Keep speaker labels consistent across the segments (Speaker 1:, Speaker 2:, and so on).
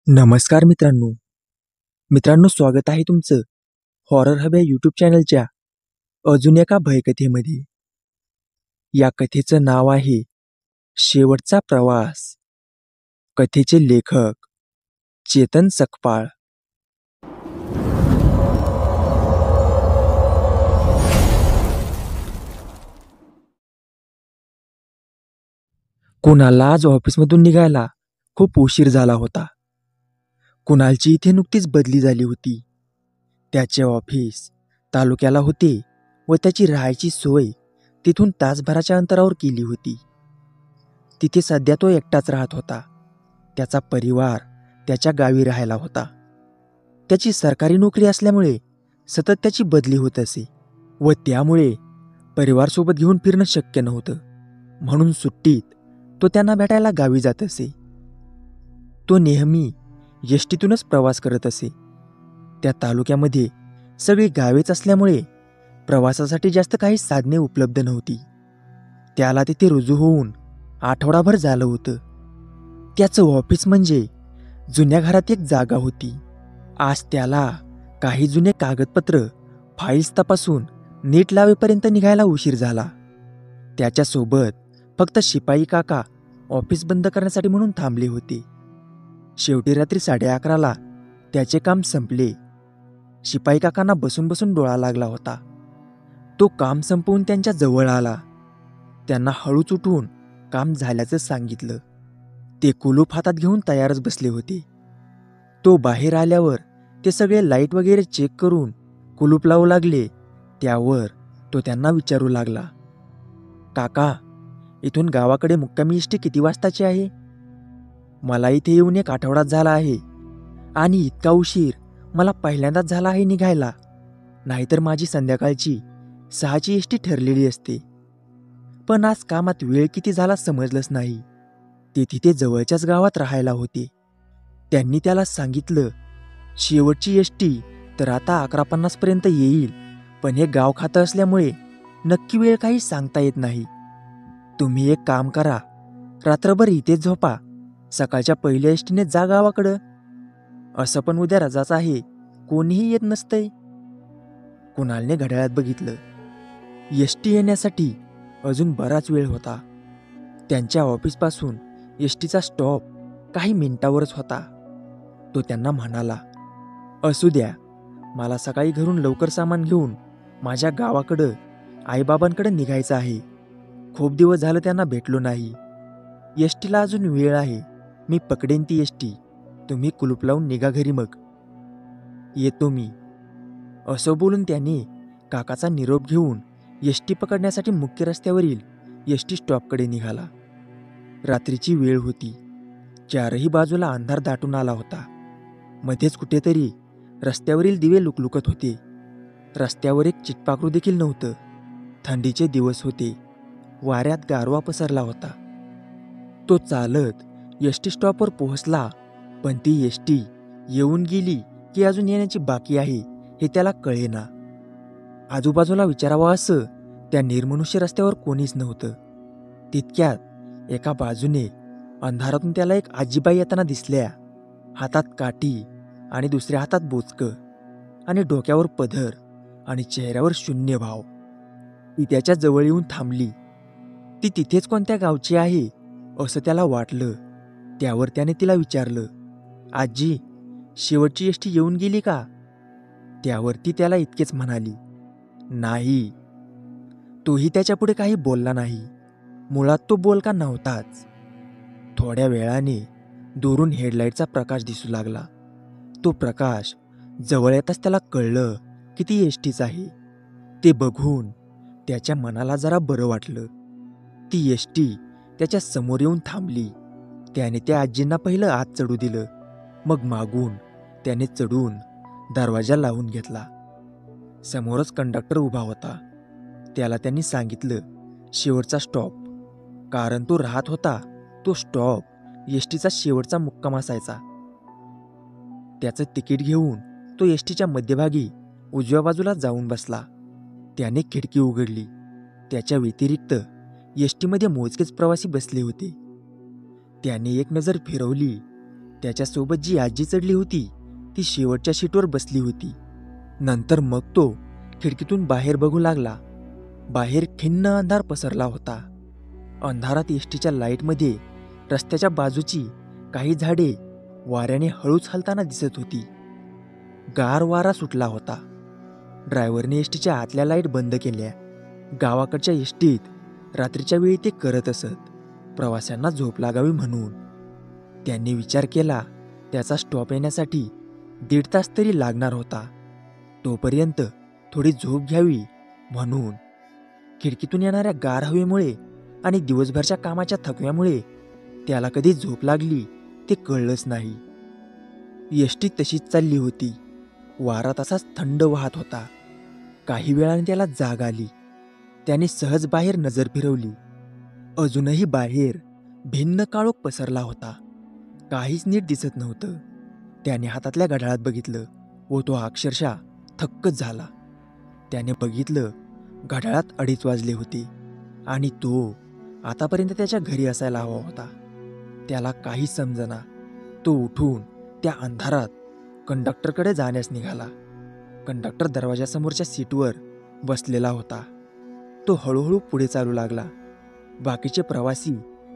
Speaker 1: नमस्कार मित्रांनो. स्वागत आहे तुमचं हॉरर हब या यूट्यूब चॅनलच्या अजून एका भयकथेमध्ये. या कथेचं नाव आहे शेवटचा प्रवास. कथेचे लेखक चेतन सकपाळ. कुणालला आज ऑफिसमधून निघायला खूप उशीर झाला होता. कुणालची इथे नुकतीच बदली झाली होती. त्याचे ऑफिस तालुक्याला होते व त्याची राहायची सोय तिथून तासभराच्या अंतरावर केली होती. तिथे सध्या तो एकटाच राहत होता. त्याचा परिवार त्याच्या गावी राहायला होता. त्याची सरकारी नोकरी असल्यामुळे सतत त्याची बदली होत असे व त्यामुळे परिवारसोबत घेऊन फिरणं शक्य नव्हतं. म्हणून सुट्टीत तो त्यांना भेटायला गावी जात असे. तो नेहमी एसटीतूनच प्रवास करत असे. त्या तालुक्यामध्ये सगळी गावेच असल्यामुळे प्रवासासाठी जास्त काही साधने उपलब्ध नव्हती. त्याला तिथे रुजू होऊन आठवडाभर झालं होतं. त्याचं ऑफिस म्हणजे जुन्या घरात एक जागा होती. आज त्याला काही जुने कागदपत्र फाईल्स तपासून नीट लावेपर्यंत निघायला उशीर झाला. त्याच्यासोबत फक्त शिपाई काका ऑफिस बंद करण्यासाठी म्हणून थांबले होते. शेवटी रात्री 11:30ला त्याचे काम संपले. शिपाई काकांना बसून बसून डोळा लागला होता. तो काम संपवून त्यांच्या जवळ आला. त्यांना हळूच उठून काम झाल्याचं सांगितलं. ते कुलूप हातात घेऊन तयारच बसले होते. तो बाहेर आल्यावर ते सगळे लाईट वगैरे चेक करून कुलूप लावू लागले. त्यावर तो त्यांना विचारू लागला, काका, इथून गावाकडे मुक्कामी एसटी किती वाजताची आहे? मला इथे येऊन एक आठवडाच झाला आहे आणि इतका उशीर मला पहिल्यांदाच झाला आहे निघायला. नाहीतर माझी संध्याकाळची 6ची एसटी ठरलेली असते. पण आज कामात वेळ किती झाला समजलंच नाही. ते तिथे जवळच्याच गावात राहायला होते. त्यांनी त्याला सांगितलं, शेवटची एसटी तर आता 11:50 पर्यंत येईल, पण हे गाव खातं असल्यामुळे नक्की वेळ काही सांगता येत नाही. तुम्ही एक काम करा, रात्रभर इथेच झोपा, सकाळच्या पहिल्या एसटीने जा गावाकडं. असं पण उद्या रजाच आहे, कोणीही येत नसतंय. कुणालने घड्याळात बघितलं. एसटी येण्यासाठी अजून बराच वेळ होता. त्यांच्या ऑफिसपासून एसटीचा स्टॉप काही मिनिटावरच होता. तो त्यांना म्हणाला, असू द्या, मला सकाळी घरून लवकर सामान घेऊन माझ्या गावाकडं आईबाबांकडे निघायचं आहे. खूप दिवस झालं त्यांना भेटलो नाही. एसटीला अजून वेळ आहे, मी पकडेन ती एसटी. तुम्ही कुलूप लावून निघा घरी, मग येतो मी. असं बोलून त्याने काकाचा निरोप घेऊन एसटी पकडण्यासाठी मुख्य रस्त्यावरील एसटी स्टॉपकडे निघाला. रात्रीची वेळ होती. चारही बाजूला अंधार दाटून आला होता. मध्येच कुठेतरी रस्त्यावरील दिवे लुकलुकत होते. रस्त्यावर एक चिटपाखरू देखील नव्हतं. थंडीचे दिवस होते. वाऱ्यात गारवा पसरला होता. तो चालत एसटी स्टॉपवर पोहोचला, पण ती एसटी येऊन गेली की अजून येण्याची बाकी आहे हे त्याला कळेना. आजूबाजूला विचारावं असं त्या निर्मनुष्य रस्त्यावर कोणीच नव्हतं. तितक्यात एका बाजूने अंधारातून त्याला एक आजीबाई येताना दिसल्या. हातात काठी आणि दुसऱ्या हातात बोचकं आणि डोक्यावर पदर आणि चेहऱ्यावर शून्य भाव. ती त्याच्या जवळ येऊन थांबली. ती तिथेच कोणत्या गावची आहे असं त्याला वाटलं. त्यावर त्याने तिला विचारलं, आजी, शेवटची एसटी येऊन गेली का? त्यावर ती त्याला इतकेच म्हणाली, नाही. तोही त्याच्यापुढे काही बोलला नाही. मुळात तो बोलका नव्हताच. थोड्या वेळाने दुरून हेडलाईटचा प्रकाश दिसू लागला. तो प्रकाश जवळ येताच त्याला कळलं की ती एसटीच आहे. ते बघून त्याच्या मनाला जरा बरं वाटलं. ती एसटी त्याच्या समोर येऊन थांबली. त्याने त्या आजींना पहिलं आत चढू दिलं. मग मागून त्याने चढून दरवाजा लावून घेतला. समोरच कंडक्टर उभा होता. त्याला त्यांनी सांगितलं, शेवटचा स्टॉप. कारण तो राहत होता तो स्टॉप एसटीचा शेवटचा मुक्काम असायचा. त्याचं तिकीट घेऊन तो एसटीच्या मध्यभागी उजव्या बाजूला जाऊन बसला. त्याने खिडकी उघडली. त्याच्या व्यतिरिक्त एसटीमध्ये मोजकेच प्रवासी बसले होते. त्याने एक नजर फिरवली त्याच्यासोबत जी आजी चढली होती ती शेवटच्या सीटवर बसली होती. नंतर मग तो खिडकीतून बाहेर बघू लागला. बाहेर खिन्न अंधार पसरला होता. अंधारात एसटीच्या लाईटमध्ये रस्त्याच्या बाजूची काही झाडे वाऱ्याने हळूच हलताना दिसत होती. गार वारा सुटला होता. ड्रायव्हरने एसटीच्या आतल्या लाईट बंद केल्या. गावाकडच्या एसटीत रात्रीच्या वेळी ते करत असत, प्रवाशांना झोप लागावी म्हणून. त्यांनी विचार केला त्याचा स्टॉप येण्यासाठी 1.5 तास तरी लागणार होता. तोपर्यंत थोडी झोप घ्यावी म्हणून. खिडकीतून येणाऱ्या गार हवेमुळे आणि दिवसभरच्या कामाच्या थकव्यामुळे त्याला कधी झोप लागली ते कळलंच नाही. एसटी तशीच चालली होती. वारा तसाच थंड वाहत होता. काही वेळाने त्याला जाग आली. त्याने सहज बाहेर नजर फिरवली. अजूनही बाहेर भिन्न काळोख पसरला होता. काहीच नीट दिसत नव्हतं. त्याने हातातल्या घड्याळात बघितलं व तो अक्षरशः थक्कच झाला. त्याने बघितलं घड्याळात 2:30 वाजले होते आणि तो आतापर्यंत त्याच्या घरी असायला हवा होता. त्याला काही समजना. तो उठून त्या अंधारात कंडक्टरकडे जाण्यास निघाला. कंडक्टर दरवाजासमोरच्या सीटवर बसलेला होता. तो हळूहळू पुढे चालू लागला. बाकीचे प्रवासी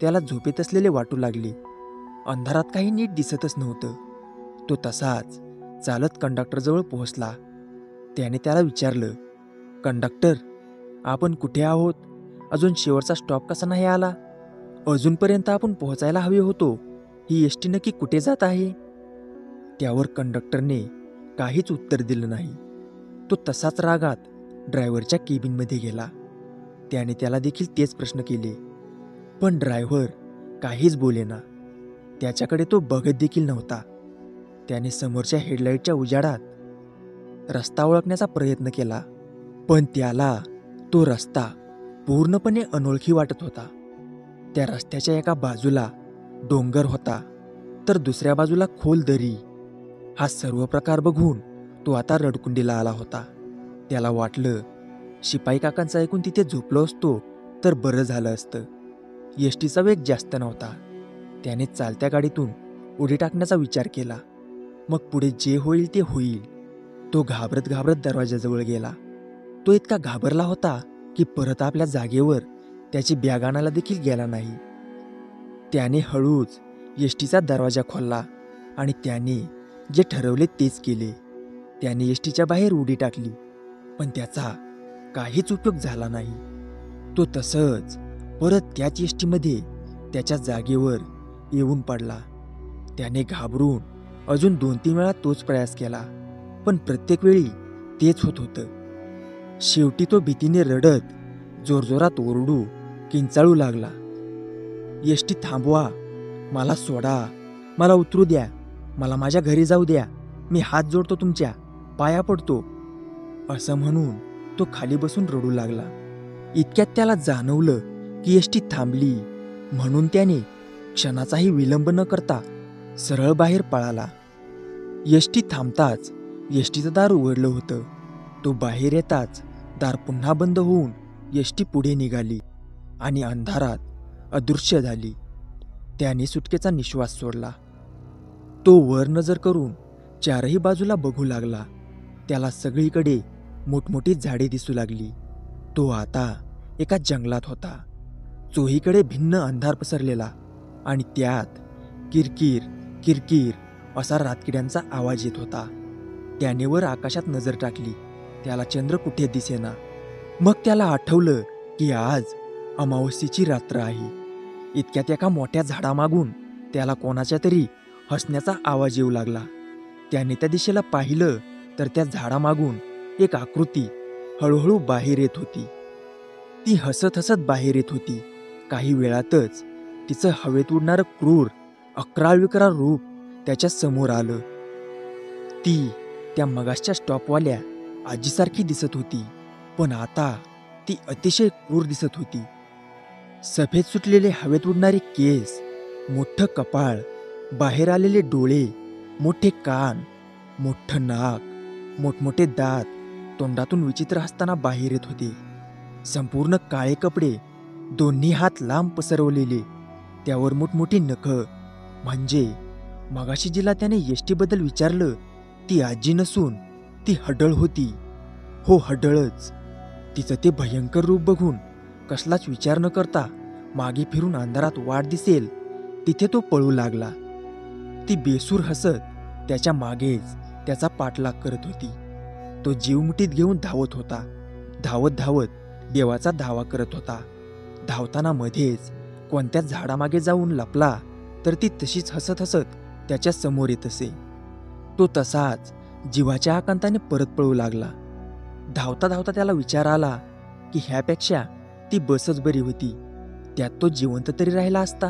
Speaker 1: त्याला झोपेत असलेले वाटू लागले. अंधारात काही नीट दिसतच नव्हतं. तो तसाच चालत कंडक्टरजवळ पोहोचला. त्याने त्याला विचारलं, कंडक्टर, आपण कुठे आहोत? अजून शेवटचा स्टॉप कसा नाही आला? अजूनपर्यंत आपण पोहोचायला हवे होतो. ही एसटी नक्की कुठे जात आहे? त्यावर कंडक्टरने काहीच उत्तर दिलं नाही. तो तसाच रागात ड्रायव्हरच्या केबिनमध्ये गेला. त्याने त्याला देखील तेच प्रश्न केले, पण ड्रायव्हर काहीच बोलेना. त्याच्याकडे तो बघत देखील नव्हता. त्याने समोरच्या हेडलाईटच्या उजाडात रस्ता ओळखण्याचा प्रयत्न केला, पण त्याला तो रस्ता पूर्णपणे अनोळखी वाटत होता. त्या रस्त्याच्या एका बाजूला डोंगर होता, तर दुसऱ्या बाजूला खोल दरी. हा सर्व प्रकार बघून तो आता रडकुंडीला आला होता. त्याला वाटलं, शिपाई काकांचं ऐकून तिथे झोपलो असतो तर बरं झालं असतं. एसटीचा वेग जास्त नव्हता. त्याने चालत्या गाडीतून उडी टाकण्याचा विचार केला. मग पुढे जे होईल ते होईल. तो घाबरत घाबरत दरवाजाजवळ गेला. तो इतका घाबरला होता की परत आपल्या जागेवर त्याची बॅग आणायला देखील गेला नाही. त्याने हळूच एसटीचा दरवाजा खोलला आणि त्याने जे ठरवले तेच केले. त्याने एसटीच्या बाहेर उडी टाकली, पण त्याचा काहीच उपयोग झाला नाही. तो तसंच परत त्याच एसटीमध्ये त्याच्या जागेवर येऊन पडला. त्याने घाबरून अजून 2-3 वेळा तोच प्रयास केला, पण प्रत्येक वेळी तेच होत होतं. शेवटी तो भीतीने रडत जोरजोरात ओरडू किंचाळू लागला, एसटी थांबवा, मला सोडा, मला उतरू द्या, मला माझ्या घरी जाऊ द्या, मी हात जोडतो, तुमच्या पाया पडतो. असं म्हणून तो खाली बसून रडू लागला. इतक्यात त्याला जाणवलं की एसटी थांबली. म्हणून त्याने क्षणाचाही विलंब न करता सरळ बाहेर पळाला. एसटी थांबताच एसटीचं दार उघडलं होतं. तो बाहेर येताच दार पुन्हा बंद होऊन एसटी पुढे निघाली आणि अंधारात अदृश्य झाली. त्याने सुटकेचा निश्वास सोडला. तो वर नजर करून चारही बाजूला बघू लागला. त्याला सगळीकडे मोठमोठी झाडे दिसू लागली. तो आता एका जंगलात होता. चोहीकडे भिन्न अंधार पसरलेला आणि त्यात किरकिर किरकिर असा रातकिड्यांचा आवाज येत होता. त्याने वर आकाशात नजर टाकली. त्याला चंद्र कुठे दिसेना. मग त्याला आठवलं की आज अमावस्येची रात्र आहे. इतक्यात एका मोठ्या झाडामागून त्याला कोणाच्या तरी हसण्याचा आवाज येऊ लागला. त्याने त्या दिशेला पाहिलं तर त्या झाडामागून एक आकृती हळूहळू बाहेर येत होती. ती हसत हसत बाहेर येत होती. काही वेळातच तिचं हवेत उडणारं क्रूर 11 रूप त्याच्या समोर आलं. ती त्या मगाशच्या स्टॉपवाल्या आजीसारखी दिसत होती, पण आता ती अतिशय क्रूर दिसत होती. सफेद सुटलेले हवेत उडणारे केस, मोठं कपाळ, बाहेर आलेले डोळे, मोठे कान, मोठं नाक, मोठमोठे दात तोंडातून विचित्र हसताना बाहेर येत होते. संपूर्ण काळे कपडे, दोन्ही हात लांब पसरवलेले, त्यावर मोठमोठी नखं, म्हणजे मगाशी जिला त्याने एसटी बद्दल विचारलं ती आजी नसून ती हडळ होती. हो, हडळच. तिचं ते भयंकर रूप बघून कसलाच विचार न करता मागे फिरून अंधारात वाट दिसेल तिथे तो पळू लागला. ती बेसूर हसत त्याच्या मागेच त्याचा पाठलाग करत होती. तो जीव मुठीत घेऊन धावत होता. धावत धावत देवाचा धावा करत होता. धावताना मध्येच कोणत्या झाडामागे जाऊन लपला तर ती तशीच हसत हसत त्याच्या समोर येत असे. तो तसाच जीवाच्या आकांताने परत पळू लागला. धावता धावता त्याला विचार आला की ह्यापेक्षा ती बसच बरी होती. त्यात तो जिवंत तरी राहिला असता.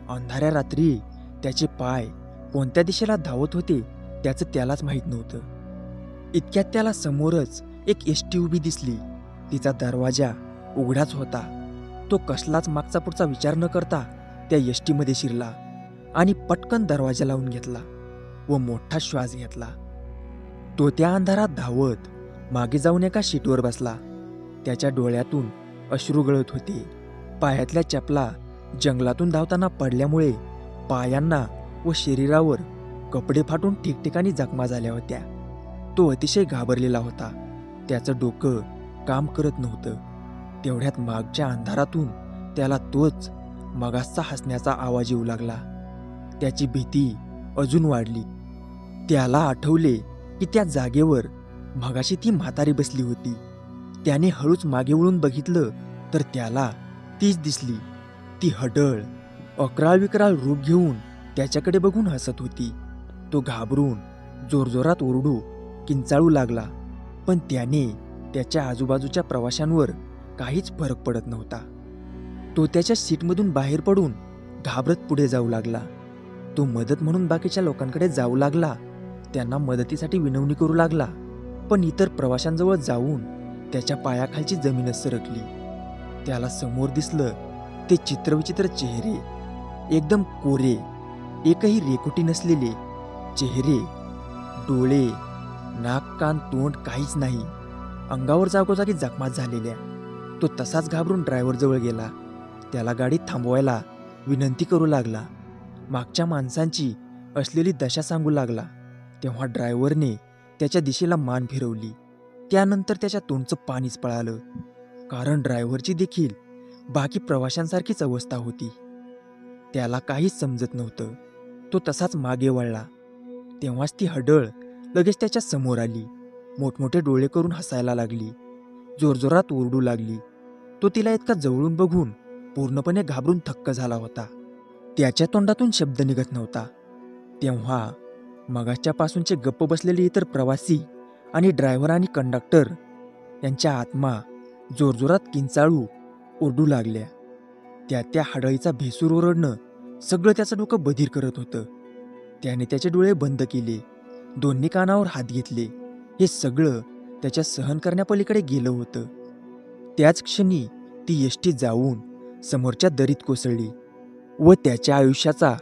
Speaker 1: अंधाऱ्या रात्री त्याचे पाय कोणत्या दिशेला धावत होते त्याचं त्यालाच माहीत नव्हतं. इतक्यात त्याला समोरच एक एसटी उभी दिसली. तिचा दरवाजा उघडाच होता. तो कसलाच मागचा पुढचा विचार न करता त्या एसटीमध्ये शिरला आणि पटकन दरवाजा लावून घेतला व मोठा श्वास घेतला. तो त्या अंधारात धावत मागे जाऊन एका शीटवर बसला. त्याच्या डोळ्यातून अश्रू गळत होते. पायातल्या चपला जंगलातून धावताना पडल्यामुळे पायांना व शरीरावर कपडे फाटून ठिकठिकाणी जखमा झाल्या होत्या. तो अतिशय घाबरलेला होता. त्याचं डोकं काम करत नव्हतं. तेवढ्यात मागच्या अंधारातून त्याला तोच मगासचा हसण्याचा आवाज येऊ लागला. त्याची भीती अजून वाढली. त्याला आठवले की त्या जागेवर मगाशी ती म्हातारी बसली होती. त्याने हळूच मागे वळून बघितलं तर त्याला तीच दिसली. ती हडळ अकराळ विक्राळ रूप घेऊन त्याच्याकडे बघून हसत होती. तो घाबरून जोरजोरात ओरडू किंचाळू लागला, पण त्याने त्याच्या आजूबाजूच्या प्रवाशांवर काहीच फरक पडत नव्हता. तो त्याच्या सीटमधून बाहेर पडून घाबरत पुढे जाऊ लागला. तो मदत म्हणून बाकीच्या लोकांकडे जाऊ लागला. त्यांना मदतीसाठी विनवणी करू लागला, पण इतर प्रवाशांजवळ जाऊन त्याच्या पायाखालची जमीनच सरकली. त्याला समोर दिसलं ते चित्रविचित्र चेहरे, एकदम कोरे, एकही रेकुटी नसलेले चेहरे, डोळे, नाक, कान, तोंड काहीच नाही. अंगावर जागोजागी जखमा झालेल्या. तो तसाच घाबरून ड्रायव्हरजवळ गेला. त्याला गाडी थांबवायला विनंती करू लागला. मागच्या माणसांची असलेली दशा सांगू लागला. तेव्हा ड्रायव्हरने त्याच्या दिशेला मान फिरवली. त्यानंतर त्याच्या तोंडचं पाणीच पळालं, कारण ड्रायव्हरची देखील बाकी प्रवाशांसारखीच अवस्था होती. त्याला काहीच समजत नव्हतं. तो तसाच मागे वळला. तेव्हाच ती हडळ लगेच त्याच्या समोर आली. मोठमोठे डोळे करून हसायला लागली. जोरजोरात ओरडू लागली. तो तिला इतका जवळून बघून पूर्णपणे घाबरून थक्क झाला होता. त्याच्या तोंडातून शब्द निघत नव्हता. तेव्हा मगाच्यापासूनचे गप्प बसलेले इतर प्रवासी आणि ड्रायव्हर आणि कंडक्टर यांच्या आत्मा जोरजोरात किंचाळू ओरडू लागल्या. त्या हडळीचा भेसूर ओरडणं सगळं त्याचं डोकं बधीर करत होतं. त्याने त्याचे डोळे बंद केले, दोन्ही कानावर हात घेतले. हे सगळं त्याच्या सहन करण्यापलीकडे गेलं होतं. त्याच क्षणी ती एसटी जाऊन समोरच्या दरीत कोसळली व त्याच्या आयुष्याचा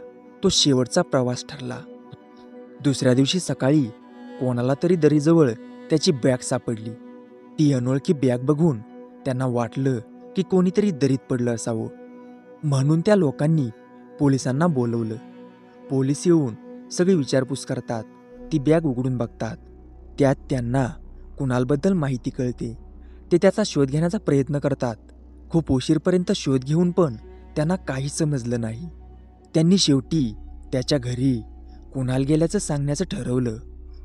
Speaker 1: तो शेवटचा प्रवास ठरला. दुसऱ्या दिवशी सकाळी कोणाला तरी दरीजवळ त्याची बॅग सापडली. ती अनोळखी बॅग बघून त्यांना वाटलं की कोणीतरी दरीत पडलं असावं. म्हणून त्या लोकांनी पोलिसांना बोलवलं. पोलीस येऊन सगळी विचारपूस करतात. ती बॅग उघडून बघतात. त्यात त्यांना कुणालबद्दल माहिती कळते. ते त्याचा शोध घेण्याचा प्रयत्न करतात. खूप उशीरपर्यंत शोध घेऊन पण त्यांना काहीच समजलं नाही. त्यांनी शेवटी त्याच्या घरी कुणाल गेल्याचं सांगण्याचं ठरवलं.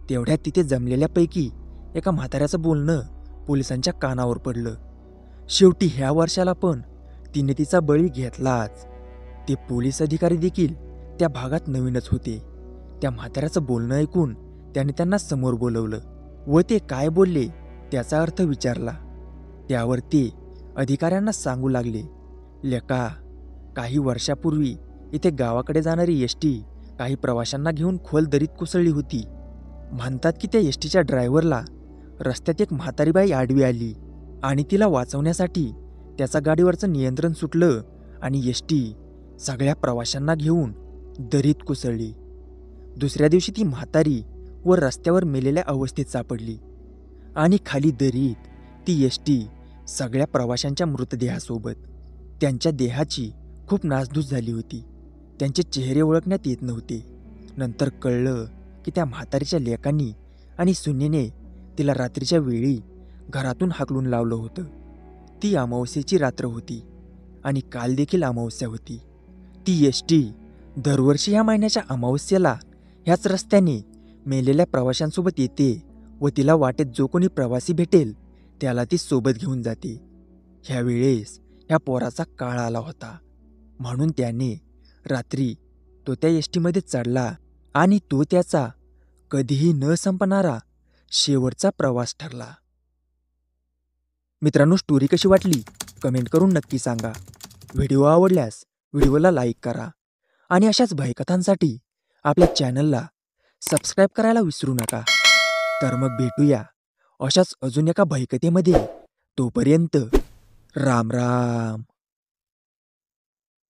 Speaker 1: तेवढ्यात तिथे जमलेल्यापैकी एका म्हाताऱ्याचं बोलणं पोलिसांच्या कानावर पडलं. शेवटी ह्या वर्षाला पण तिने तिचा बळी घेतलाच. ते पोलीस अधिकारी देखील त्या भागात नवीनच होते. त्या म्हाताऱ्याचं बोलणं ऐकून त्याने त्यांना समोर बोलवलं व ते काय बोलले त्याचा अर्थ विचारला. त्यावर ते अधिकाऱ्यांना सांगू लागले, लेका, काही वर्षापूर्वी इथे गावाकडे जाणारी एसटी काही प्रवाशांना घेऊन खोल दरीत कोसळली होती. म्हणतात की त्या एसटीच्या ड्रायव्हरला रस्त्यात एक म्हातारी बाई आडवी आली आणि तिला वाचवण्यासाठी त्याचा गाडीवरचं नियंत्रण सुटलं आणि एसटी सगळ्या प्रवाशांना घेऊन दरीत कोसळली. दुसऱ्या दिवशी ती म्हातारी व रस्त्यावर मेलेल्या अवस्थेत सापडली आणि खाली दरीत ती एसटी सगळ्या प्रवाशांच्या मृतदेहासोबत. त्यांच्या देहाची खूप नासधूस झाली होती. त्यांचे चेहरे ओळखण्यात येत नव्हते. नंतर कळलं की त्या म्हातारीच्या लेकांनी आणि सुनेने तिला रात्रीच्या वेळी घरातून हाकलून लावलं होतं. ती अमावस्येची रात्र होती आणि काल देखील अमावस्या होती. ती एसटी दरवर्षी ह्या महिन्याच्या अमावस्येला ह्याच रस्त्याने मेलेल्या प्रवाशांसोबत येते व तिला वाटेत जो कोणी प्रवासी भेटेल त्याला ती सोबत घेऊन जाते. ह्यावेळेस ह्या पोराचा काळ आला होता, म्हणून त्याने रात्री तो त्या एसटीमध्ये चढला आणि तो त्याचा कधीही न संपणारा शेवटचा प्रवास ठरला. मित्रांनो, स्टोरी कशी वाटली कमेंट करून नक्की सांगा. व्हिडिओ आवडल्यास व्हिडिओला लाईक करा आणि अशाच भयकथांसाठी आपल्या चॅनलला सबस्क्राईब करायला विसरू नका. तर मग भेटूया अशाच अजून एका भयकथेमध्ये. तोपर्यंत राम राम.